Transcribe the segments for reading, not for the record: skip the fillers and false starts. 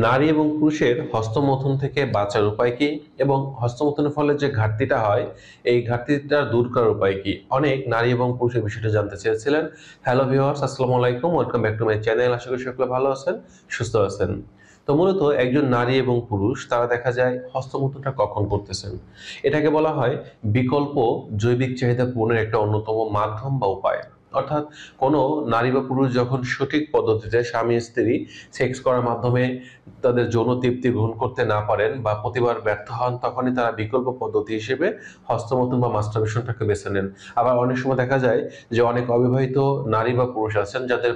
নারী এবং পুরুষের হস্তমৈথুন থেকে বাঁচার উপায় কি এবং হস্তমৈথুনের ফলে যে ঘাটতিটা হয় এই ঘাটতিটা দূর করার উপায় কি? অনেক নারী এবং পুরুষের বিষয়টা জানতে চেয়েছিলেন। হ্যালো ভিউয়ার্স, আসসালামু আলাইকুম, welcome back to my channel. আশা করি সকলে ভালো আছেন, সুস্থ আছেন। তো মূলত একজন নারী এবং পুরুষ তারা দেখা যায় হস্তমৈথুনটা কখন করতেছেন, এটাকে বলা হয় বিকল্প জৈবিক চাহিদা পূরণের একটা অন্যতম মাধ্যম বা উপায়। অর্থাৎ কোনো নারী বা পুরুষ যখন সঠিক পদ্ধতিতে স্বামী স্ত্রী সেক্স করার মাধ্যমে তাদের যৌন তৃপ্তি গ্রহণ করতে না পারেন বা প্রতিবার ব্যর্থ হন, তখনই তারা বিকল্প পদ্ধতি হিসেবে হস্তমৈথুন বা মাস্টারবেশনটাকে বেছে নেন। আবার অনেক সময় দেখা যায় যে অনেক অবিবাহিত নারী বা পুরুষ আছেন যাদের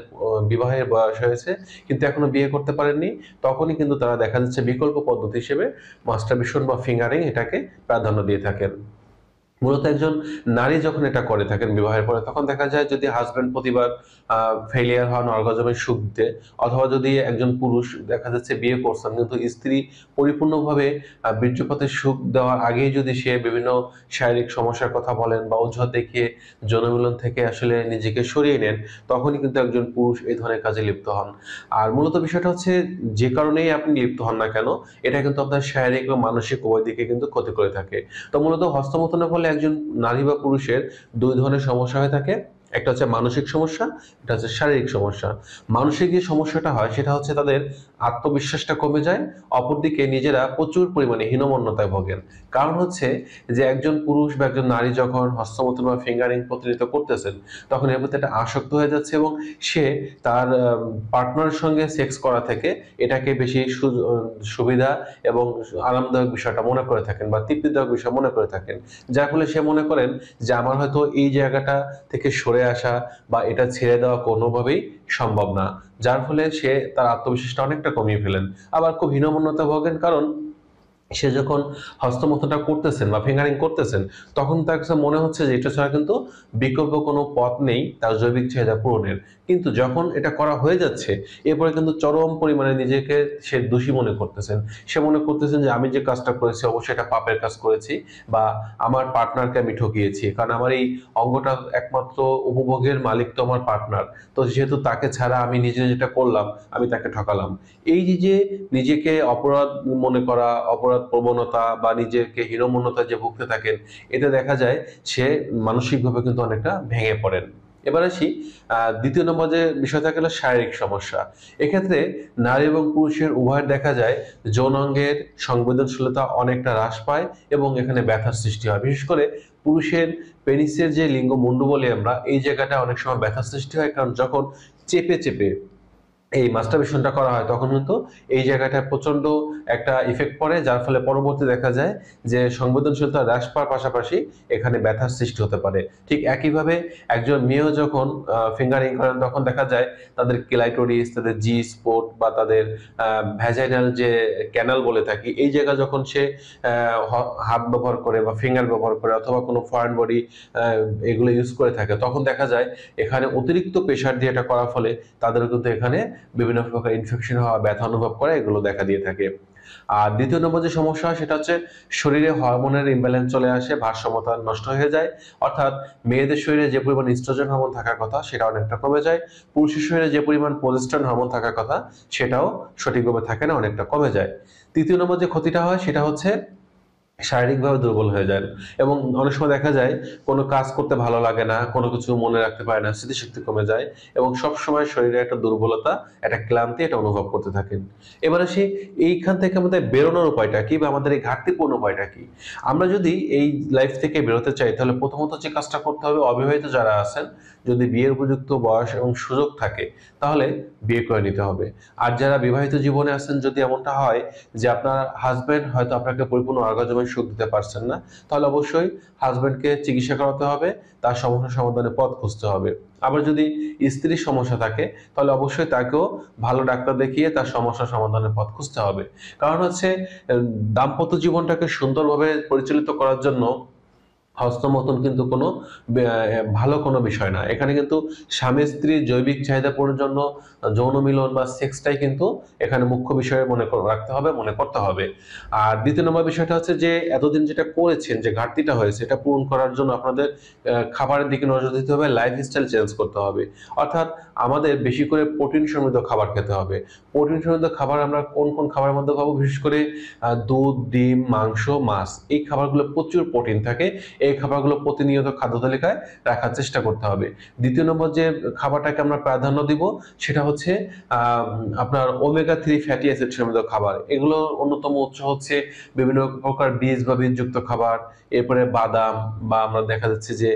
বিবাহের বয়স হয়েছে কিন্তু এখনো বিয়ে করতে পারেননি, তখনই কিন্তু তারা দেখা যাচ্ছে বিকল্প পদ্ধতি হিসেবে মাস্টারবেশন বা ফিঙ্গারিং এটাকে প্রাধান্য দিয়ে থাকেন। মূলত একজন নারী যখন এটা করে থাকেন বিবাহের পরে, তখন দেখা যায় যদি হাজবেন্ড প্রতিবার ফেলিয়ার হন অর্গাজমের সুখ দিতে, অথবা যদি একজন পুরুষ দেখা যাচ্ছে বিয়ে করছেন কিন্তু স্ত্রী পরিপূর্ণভাবে বীর্যপাতের সুখ দেওয়ার আগেই যদি সে বিভিন্ন শারীরিক সমস্যার কথা বলেন বা অজুহাত দেখিয়ে যৌনমিলন থেকে আসলে নিজেকে সরিয়ে নেন, তখনই কিন্তু একজন পুরুষ এই ধরনের কাজে লিপ্ত হন। আর মূলত বিষয়টা হচ্ছে, যে কারণেই আপনি লিপ্ত হন না কেন, এটা কিন্তু আপনার শারীরিক ও মানসিক উভয় দিকে কিন্তু ক্ষতি করে থাকে। তো মূলত হস্তমৈথুনের ফলে একজন নারী বা পুরুষের দুই ধরনের সমস্যা হয়ে থাকে। একটা হচ্ছে মানসিক সমস্যা, এটা হচ্ছে শারীরিক সমস্যা। মানসিক যে সমস্যাটা হয় সেটা হচ্ছে তাদের আত্মবিশ্বাসটা কমে যায়, অপরদিকে নিজেরা প্রচুর পরিমাণে হীনমন্যতায় ভোগেন। কারণ হচ্ছে যে একজন পুরুষ বা একজন নারী যখন হস্তমৈথুন বা ফিঙ্গারিং প্রতিনিয়ত করতেছেন, তখন এর প্রতি একটা আসক্ত হয়ে যাচ্ছে এবং সে তার পার্টনারের সঙ্গে সেক্স করা থেকে এটাকে বেশি সুবিধা এবং আরামদায়ক বিষয়টা মনে করে থাকেন বা তৃপ্তিদায়ক বিষয় মনে করে থাকেন। যার ফলে সে মনে করেন যে আমার হয়তো এই জায়গাটা থেকে সরে আসা বা এটা ছেড়ে দেওয়া কোনোভাবেই সম্ভব না। যার ফলে সে তার আত্মবিশ্বাসটা অনেকটা কমিয়ে ফেলেন। আবার খুব হীনমন্যতা ভোগেন, কারণ সে যখন হস্তমৈথুনটা করতেছেন বা ফিঙ্গারিং করতেছেন, তখন তার কাছে মনে হচ্ছে যে এটা ছাড়া কিন্তু বিকল্প কোনো পথ নেই তার জৈবিক চাহিদা পূরণের। কিন্তু যখন এটা করা হয়ে যাচ্ছে, এরপরে কিন্তু চরম পরিমাণে নিজেকে সে দোষী মনে করতেছেন। সে মনে করতেছেন যে আমি যে কাজটা করেছি অবশ্যই এটা পাপের কাজ করেছি, বা আমার পার্টনারকে আমি ঠকিয়েছি, কারণ আমার এই অঙ্গটা একমাত্র উপভোগের মালিক তো আমার পার্টনার। তো যেহেতু তাকে ছাড়া আমি নিজে যেটা করলাম, আমি তাকে ঠকালাম। এই যে নিজেকে অপরাধ মনে করা, অপরাধ প্রবণতা বা নিজেকে হীনমন্যতা যে ভুগতে থাকেন, এতে দেখা যায় সে মানসিকভাবে কিন্তু অনেকটা ভেঙে পড়েন। এবার আসি দ্বিতীয় নম্বর যে বিষয়টা গেল শারীরিক সমস্যা। এক্ষেত্রে নারী এবং পুরুষের উভয়ের দেখা যায় যৌনাঙ্গের সংবেদনশীলতা অনেকটা হ্রাস পায় এবং এখানে ব্যথার সৃষ্টি হয়। বিশেষ করে পুরুষের পেনিসের যে লিঙ্গ মুন্ডু বলি আমরা, এই জায়গাটা অনেক সময় ব্যথার সৃষ্টি হয়, কারণ যখন চেপে চেপে এই মাস্টারবেশনটা করা হয় তখন কিন্তু এই জায়গাটায় প্রচন্ড একটা ইফেক্ট পড়ে, যার ফলে পরবর্তী দেখা যায় যে সংবেদনশীলতা হ্রাস পাওয়ার পাশাপাশি এখানে ব্যথার সৃষ্টি হতে পারে। ঠিক একইভাবে একজন মেয়েও যখন ফিঙ্গারিং করেন, তখন দেখা যায় তাদের ক্লাইটোরিস, তাদের জি স্পট বা তাদের ভ্যাজাইনাল যে ক্যানাল বলে থাকি, এই জায়গা যখন সে হাত ব্যবহার করে বা ফিঙ্গার ব্যবহার করে অথবা কোনো ফরেন বডি এগুলো ইউজ করে থাকে, তখন দেখা যায় এখানে অতিরিক্ত প্রেশার দিয়ে এটা করার ফলে তাদেরও কিন্তু এখানে বিভিন্ন প্রকার ইনফেকশন হওয়া, ব্যথা অনুভব করা, এগুলো দেখা দিয়ে থাকে। আর দ্বিতীয় নম্বর যে সমস্যা হয় সেটা হচ্ছে শরীরে হরমোনের ইমব্যালেন্স চলে আসে, ভারসাম্যতা নষ্ট হয়ে যায়। অর্থাৎ মেয়েদের শরীরে যে পরিমাণ ইস্ট্রোজেন হরমোন থাকার কথা সেটা অনেকটা কমে যায়, পুরুষের শরীরে যে পরিমাণ প্রজেস্টেরন হরমোন থাকার কথা সেটাও সঠিকভাবে থাকে না, অনেকটা কমে যায়। তৃতীয় নম্বর যে ক্ষতিটা হয় সেটা হচ্ছে শারীরিকভাবে দুর্বল হয়ে যান এবং অনেক সময় দেখা যায় কোনো কাজ করতে ভালো লাগে না, কোনো কিছু মনে রাখতে পারে না, স্মৃতিশক্তি কমে যায় এবং সবসময় শরীরে একটা দুর্বলতা, একটা ক্লান্তি এটা অনুভব করতে থাকেন। এবার আসি এইখান থেকে আমাদের বেরোনোর উপায়টা কি বা আমাদের এই ঘাটতিপূর্ণ উপায়টা কি? আমরা যদি এই লাইফ থেকে বেরোতে চাই, তাহলে প্রথমত যে কাজটা করতে হবে, অবিবাহিত যারা আছেন যদি বিয়ের উপযুক্ত বয়স এবং সুযোগ থাকে তাহলে বিয়ে করে নিতে হবে। আর যারা বিবাহিত জীবনে আছেন, যদি এমনটা হয় যে আপনার হাজবেন্ড হয়তো আপনাকে পরিপূর্ণ অর্গাজমের সুখ দিতে পারছেন না, তাহলে অবশ্যই হাজবেন্ডকে চিকিৎসা করাতে হবে, তার সমস্যা সমাধানের পথ খুঁজতে হবে। আবার যদি স্ত্রীর সমস্যা থাকে, তাহলে অবশ্যই তাকেও ভালো ডাক্তার দেখিয়ে তার সমস্যা সমাধানের পথ খুঁজতে হবে। কারণ হচ্ছে দাম্পত্য জীবনটাকে সুন্দরভাবে পরিচালিত করার জন্য হস্তমৈথুন কিন্তু কোনো ভালো কোনো বিষয় না। এখানে কিন্তু স্বামী স্ত্রীর জৈবিক চাহিদা পূরণের জন্য যৌন মিলন বা সেক্সটাই কিন্তু এখানে মুখ্য বিষয় রাখতে হবে, মনে করতে হবে। আর দ্বিতীয় নম্বর বিষয়টা হচ্ছে যে এতদিন যেটা করেছেন, যে ঘাটতিটা হয়েছে, এটা পূরণ করার জন্য আপনাদের খাবারের দিকে নজর দিতে হবে, লাইফস্টাইল চেঞ্জ করতে হবে। অর্থাৎ আমাদের বেশি করে প্রোটিন সমৃদ্ধ খাবার খেতে হবে। প্রোটিন সমৃদ্ধ খাবার আমরা কোন কোন খাবারের মধ্যে পাবো? বিশেষ করে দুধ, ডিম, মাংস, মাছ, এই খাবারগুলো প্রচুর প্রোটিন থাকে। এই খাবারগুলো প্রতিনিয়ত খাদ্য তালিকায় রাখার চেষ্টা করতে হবে। দ্বিতীয় নম্বর যে খাবারটাকে আমরা প্রাধান্য দিব সেটা হচ্ছে আপনার ওমেগা 3 ফ্যাটি অ্যাসিড সমৃদ্ধ খাবার। এগুলোর অন্যতম উৎস হচ্ছে বিভিন্ন প্রকার বীজ বা বীজযুক্ত খাবার, এরপরে বাদাম বা আমরা দেখা যাচ্ছে যে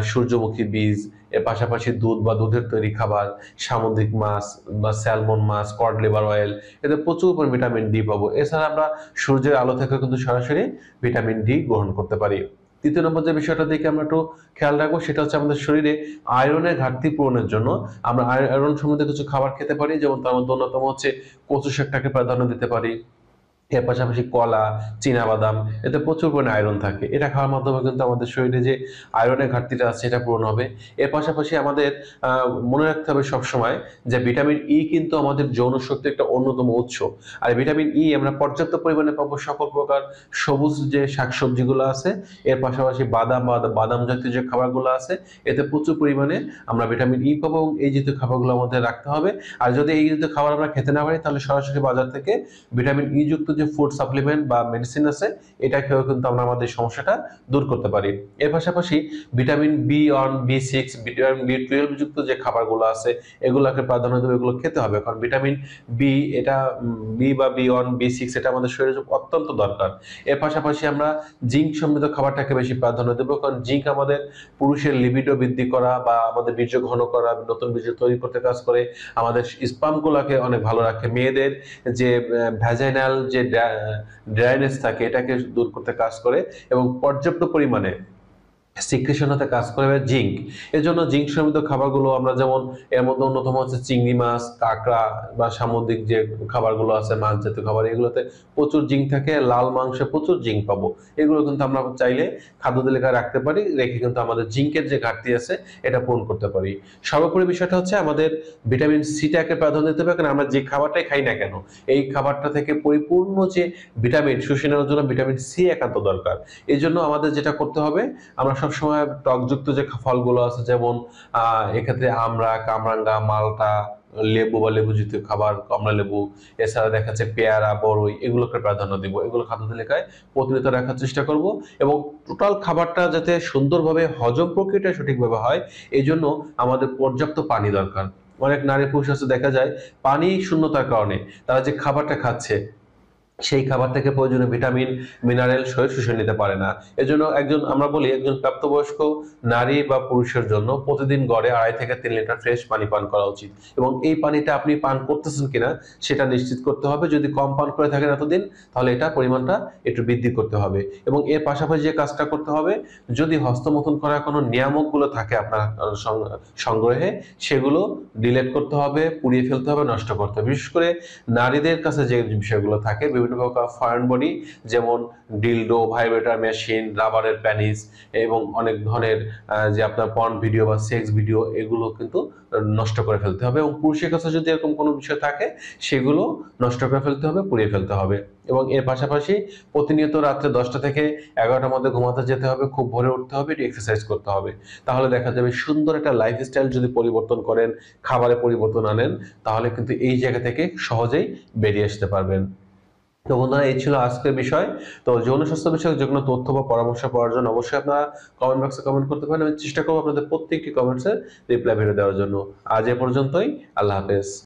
সূর্যমুখী বীজ, এর পাশাপাশি দুধ বা দুধের তৈরি খাবার, সামুদ্রিক মাছ বা স্যালমন মাছ, কড লিভার অয়েল, এতে প্রচুর পরিমাণে ভিটামিন ডি পাবো। এছাড়া আমরা সূর্যের আলো থেকে কিন্তু সরাসরি ভিটামিন ডি গ্রহণ করতে পারি। তৃতীয় নম্বর যে বিষয়টা দিকে আমরা একটু খেয়াল রাখবো সেটা হচ্ছে আমাদের শরীরে আয়রনের ঘাটতি পূরণের জন্য আমরা আয়রন সমৃদ্ধ কিছু খাবার খেতে পারি। যেমন তার মধ্যে অন্যতম হচ্ছে কচু শাকটাকে প্রাধান্য দিতে পারি। এর পাশাপাশি কলা, চীনাবাদাম, এতে প্রচুর পরিমাণে আয়রন থাকে। এটা খাওয়ার মাধ্যমে কিন্তু আমাদের শরীরে যে আয়রনের ঘাটতিটা আছে এটা পূরণ হবে। এর পাশাপাশি আমাদের মনে রাখতে হবে সবসময় যে ভিটামিন ই কিন্তু আমাদের যৌন শক্তির একটা অন্যতম উৎস। আর ভিটামিন ই আমরা পর্যাপ্ত পরিমাণে পাবো সকল প্রকার সবুজ যে শাকসবজিগুলো আছে, এর পাশাপাশি বাদাম বা বাদাম জাতীয় যে খাবারগুলো আছে, এতে প্রচুর পরিমাণে আমরা ভিটামিন ই পাবো এবং এই জাতীয় খাবারগুলো আমাদের রাখতে হবে। আর যদি এই জাতীয় খাবার আমরা খেতে না পারি তাহলে সরাসরি বাজার থেকে ভিটামিন ই যুক্ত যে ফুড সাপ্লিমেন্ট বা মেডিসিন আছে এটা খেয়েও কিন্তু আমরা আমাদের সমস্যাটা দূর করতে পারি। এর পাশাপাশি ভিটামিন বি1, বি6, ভিটামিন বি12 যুক্ত যে খাবারগুলো আছে এগুলোকে প্রাধান্য দেবে, এগুলো খেতে হবে। কারণ ভিটামিন বি, এটা বি বা বি1, বি6 এটা আমাদের শরীরে অত্যন্ত দরকার। এর পাশাপাশি আমরা জিঙ্ক সমৃদ্ধ খাবারটাকে বেশি প্রাধান্য দেবো, কারণ জিঙ্ক আমাদের পুরুষের লিবিডো বৃদ্ধি করা বা আমাদের বীর্য ঘন করা, নতুন বীর্য তৈরি করতে কাজ করে, আমাদের স্পামগুলোকে অনেক ভালো রাখে, মেয়েদের যে ভ্যাজাইনাল যে ড্রাইনেস থাকে এটাকে দূর করতে কাজ করে এবং পর্যাপ্ত পরিমাণে সিক্রেশন হতে কাজ করে জিঙ্ক। এর জন্য জিঙ্ক সমৃদ্ধ খাবারগুলো আমরা যেমন এর মধ্যে অন্যতম হচ্ছে চিংড়ি মাছ, কাঁকড়া বা সামুদ্রিক যে খাবারগুলো আছে, মাছ জাতীয় খাবার, এগুলোতে প্রচুর জিঙ্ক থাকে। লাল মাংসে প্রচুর জিঙ্ক পাবো। এগুলো কিন্তু আমরা চাইলে খাদ্য তালিকায় রাখতে পারি, রেখে কিন্তু আমাদের জিঙ্কের যে ঘাটতি আছে এটা পূরণ করতে পারি। সর্বোপরি বিষয়টা হচ্ছে আমাদের ভিটামিন সিটাকে প্রাধান্য দিতে হবে, কারণ আমরা যে খাবারটাই খাই না কেন এই খাবারটা থেকে পরিপূর্ণ যে ভিটামিন শুষে নেওয়ার জন্য ভিটামিন সি একান্ত দরকার। এই জন্য আমাদের যেটা করতে হবে, আমরা সবসময় টকযুক্ত যে ফলগুলো আছে যেমন এক্ষেত্রে আমরা, কামরাঙ্গা, মালটা, লেবু বা লেবু জাতীয় খাবার, কমলা লেবু, এছাড়া দেখা যাচ্ছে পেয়ারা, বড়ই, এগুলোকে প্রাধান্য দিব। এগুলো খাদ্য তালিকায় প্রতিনিয়ত রাখার চেষ্টা করব এবং টোটাল খাবারটা যাতে সুন্দরভাবে হজম প্রক্রিয়াটা সঠিকভাবে হয় এই জন্য আমাদের পর্যাপ্ত পানি দরকার। অনেক নারী পুরুষ আছে দেখা যায় পানি শূন্যতার কারণে তারা যে খাবারটা খাচ্ছে সেই খাবার থেকে প্রয়োজনীয় ভিটামিন, মিনারেল শরীর শুষে নিতে পারে না। এজন্য আমরা বলি একজন প্রাপ্তবয়স্ক নারী বা পুরুষের জন্য প্রতিদিন গড়ে 2.5 থেকে 3 লিটার ফ্রেশ পানি পান করা উচিত এবং এই পানিটা আপনি পান করতেছেন কিনা সেটা নিশ্চিত করতে হবে। যদি কম পান করে থাকেন এতদিন তাহলে এটা পরিমাণটা একটু বৃদ্ধি করতে হবে এবং এর পাশাপাশি যে কাজটা করতে হবে, যদি হস্তমৈথুন করার কোনো নিয়ামকগুলো থাকে আপনার সংগ্রহে সেগুলো ডিলিট করতে হবে, পুড়িয়ে ফেলতে হবে, নষ্ট করতে হবে। বিশেষ করে নারীদের কাছে যে বিষয়গুলো থাকে বিভিন্ন প্রকার ফরেন বডি, যেমন ডিলডো, ভাইব্রেটর মেশিন, রাবারের প্যানিস এবং অনেক ধরনের যে আপনার পর্ন ভিডিও বা সেক্স ভিডিও, এগুলো কিন্তু নষ্ট করে ফেলতে হবে এবং পুরুষের কাছে যদি এরকম কোনো বিষয় থাকে সেগুলো নষ্ট করে ফেলতে হবে, পুড়িয়ে ফেলতে হবে। এবং এর পাশাপাশি প্রতিনিয়ত রাত্রে 10টা থেকে 11টার মধ্যে ঘুমাতে যেতে হবে, খুব ভোরে উঠতে হবে, একটু এক্সারসাইজ করতে হবে। তাহলে দেখা যাবে সুন্দর একটা লাইফস্টাইল যদি পরিবর্তন করেন, খাবারে পরিবর্তন আনেন, তাহলে কিন্তু এই জায়গা থেকে সহজেই বেরিয়ে আসতে পারবেন। তো বন্ধুরা, এই ছিল আজকের বিষয়। তো যৌন স্বাস্থ্য বিষয়ক যে কোনো তথ্য বা পরামর্শ পাওয়ার জন্য অবশ্যই আপনারা কমেন্ট বক্সে কমেন্ট করতে পারেন। আমি চেষ্টা করবো আপনাদের প্রত্যেকটি কমেন্টসের রিপ্লাই ভিডিও দেওয়ার জন্য। আজ এ পর্যন্তই, আল্লাহ হাফেজ।